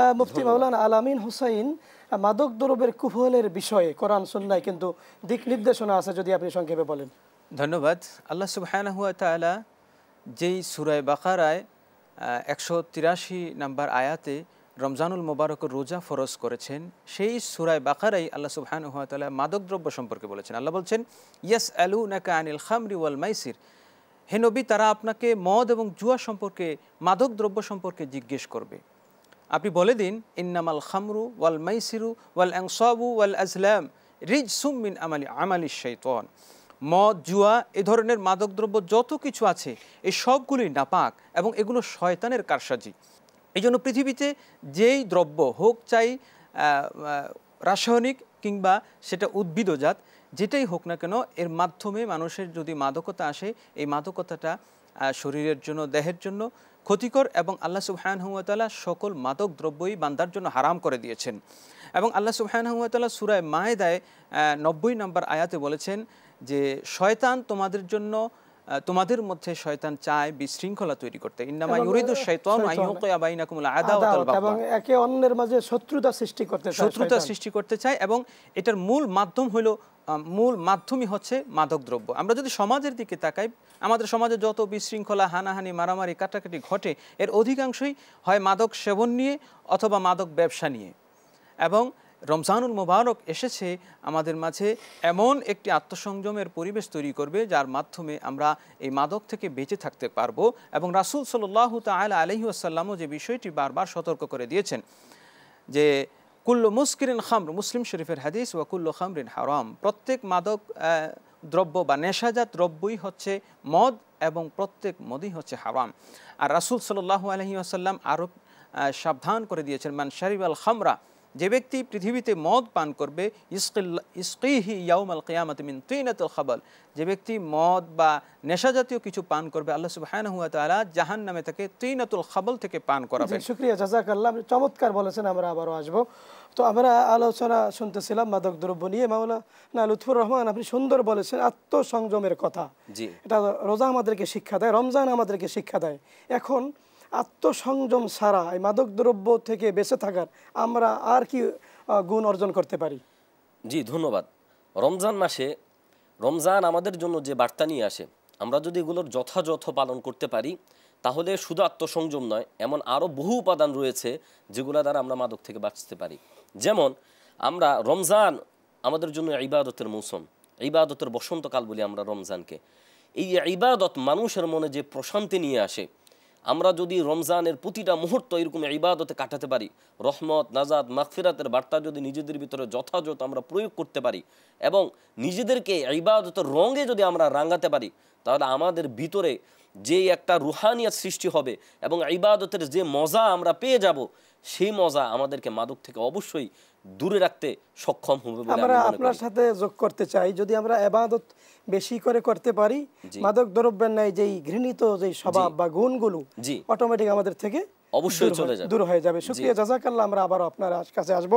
মুফতি মাওলানা আলামিন হুসাইন মাদক দ্রব্যের কুফলের বিষয়ে কোরআন সুন্নাহয় কিন্তু দিক নির্দেশনা আছে, যদি আপনি সংক্ষেপে বলেন। ধন্যবাদ। আল্লাহ সুবহানাহু ওয়া তাআলা যেই সূরা বাকারায় 183 নম্বর আয়াতে রমজানুল মুবারকের রোজা ফরজ করেছেন, সেই সূরা বাকারায় আল্লাহ সুবহানাহু ওয়া তাআলা মাদক দ্রব্য সম্পর্কে বলেছেন। আল্লাহ বলছেন, ইয়াসআলুনাকা আনিল খামরি ওয়াল মাইসির, হে নবী, তারা আপনাকে মদ এবং জুয়া সম্পর্কে, মাদক দ্রব্য সম্পর্কে জিজ্ঞেস করবে। আপনি বলে দিন, ইন্নামাল খামরু ওয়াল মাইসিরু ওয়াল আনসাবু ওয়াল আজলাম রিজসুম মিন আমালিশ শাইতান। মদ, জুয়া, এ ধরনের মাদকদ্রব্য যত কিছু আছে এই সবগুলোই নাপাক এবং এগুলো শয়তানের কারসাজি। এই জন্য পৃথিবীতে যেই দ্রব্য হোক, চাই রাসায়নিক কিংবা সেটা উদ্ভিদজাত, যেটাই হোক না কেন, এর মাধ্যমে মানুষের যদি মাদকতা আসে, এই মাদকতাটা শরীরের জন্য, দেহের জন্য ক্ষতিকর, এবং আল্লাহ সুবহানাহু ওয়া তাআলা সকল মাদক দ্রব্যই বান্দার জন্য হারাম করে দিয়েছেন। এবং আল্লাহ সুবহানাহু ওয়া তাআলা সূরা মায়েদায় 90 নম্বর আয়াতে বলেছেন যে শয়তান তোমাদের জন্য, তোমাদের মধ্যে শয়তান চায় বিশৃঙ্খলা তৈরি করতে। ইন্নামা ইউরিদু শাইতানু আন ইউকিয়া বাইনাকুমুল আদাওয়াতা ওয়াল বাগদা, এবং একে অন্যের মাঝে শত্রুতা সৃষ্টি করতে চায়, এবং এটার মূল মাধ্যমই হচ্ছে মাদকদ্রব্য। আমরা যদি সমাজের দিকে তাকাই, আমাদের সমাজে যত বিশৃঙ্খলা, হানাহানি, মারামারি, কাটাকাটি ঘটে, এর অধিকাংশই হয় মাদক সেবন নিয়ে অথবা মাদক ব্যবসা নিয়ে। এবং রমজানুল মুবারক এসেছে আমাদের মাঝে এমন একটি আত্মসংযমের পরিবেশ তৈরি করবে, যার মাধ্যমে আমরা এই মাদক থেকে বেঁচে থাকতে পারবো। এবং রাসূল সাল্লাল্লাহু তাআলা আলাইহি ওয়াসাল্লামও যে বিষয়টি বারবার সতর্ক করে দিয়েছেন যে কুল্লু মুসকিরিন খামর, মুসলিম শরীফের হাদিস, ওয়া কুল্লু খামরিন হারাম, প্রত্যেক মাদক দ্রব্য বা নেশাজাত দ্রব্যই হচ্ছে মদ, এবং প্রত্যেক মদই হচ্ছে হারাম। আর রাসূল সাল্লাল্লাহু আলাইহি ওয়াসাল্লাম আরও সাবধান করে দিয়েছেন, মান শারিবাল খামরা, যে ব্যক্তি পৃথিবীতে মদ পান করবে, ইসকিহি ইয়াউমাল কিয়ামাতি মিন তিনাতিল খাবাল, যে ব্যক্তি মদ বা নেশাজাতীয় কিছু পান করবে, আল্লাহ সুবহানাহু ওয়া তাআলা জাহান্নামে তাকে তিনাতুল খাবাল থেকে পান করাবেন। শুকরিয়া, জাযাকাল্লাহ, চমৎকার বলেছেন। আমরা আবারও আসবো। তো আমরা আলোচনা শুনতেছিলাম মাদক দ্রব্য নিয়ে। মাওলানা লুৎফুর রহমান, আপনি সুন্দর বলেছেন আত্মসংযমের কথা। এটা রোজা আমাদেরকে শিক্ষা দেয়, রমজান আমাদেরকে শিক্ষা দেয়। এখন আত্মসংযম ছাড়া এই মাদক দ্রব্য থেকে বেঁচে থাকার আমরা আর কি গুণ অর্জন করতে পারি? জি, ধন্যবাদ। রমজান মাসে রমজান আমাদের জন্য যে বার্তা নিয়ে আসে, আমরা যদি এগুলোর যথাযথ পালন করতে পারি, তাহলে শুধু আত্মসংযম নয়, এমন আরও বহু উপাদান রয়েছে যেগুলো দ্বারা আমরা মাদক থেকে বাঁচতে পারি। যেমন আমরা রমজান আমাদের জন্য ইবাদতের মৌসুম, ইবাদতের বসন্তকাল বলি আমরা রমজানকে। এই ইবাদত মানুষের মনে যে প্রশান্তি নিয়ে আসে, আমরা যদি রমজানের প্রতিটা মুহূর্ত এরকম ইবাদতে কাটাতে পারি, রহমত, নাজাত, মাগফিরাতের বার্তা যদি নিজেদের ভিতরে যথাযথ আমরা প্রয়োগ করতে পারি এবং নিজেদেরকে ইবাদতের রঙে যদি আমরা রাঙাতে পারি, তাহলে আমাদের ভিতরে যে একটা রুহানিয়াত সৃষ্টি হবে এবং ইবাদতের যে মজা আমরা পেয়ে যাব, সেই মজা আমাদেরকে মাদক থেকে অবশ্যই দূরে রাখতে সক্ষম হবে বলে আমরা আপনার সাথে যোগ করতে চাই। যদি আমরা ইবাদত বেশি করে করতে পারি, মাদক দ্রব্যের নাই যেই ঘৃণিত যেই স্বভাব বা গুণগুলো অটোমেটিক আমাদের থেকে অবশ্যই চলে যাবে, দূর হয়ে যাবে। শুকরিয়া, জাযাকাল্লাহ। আমরা আবার আপনার কাছে আসবো।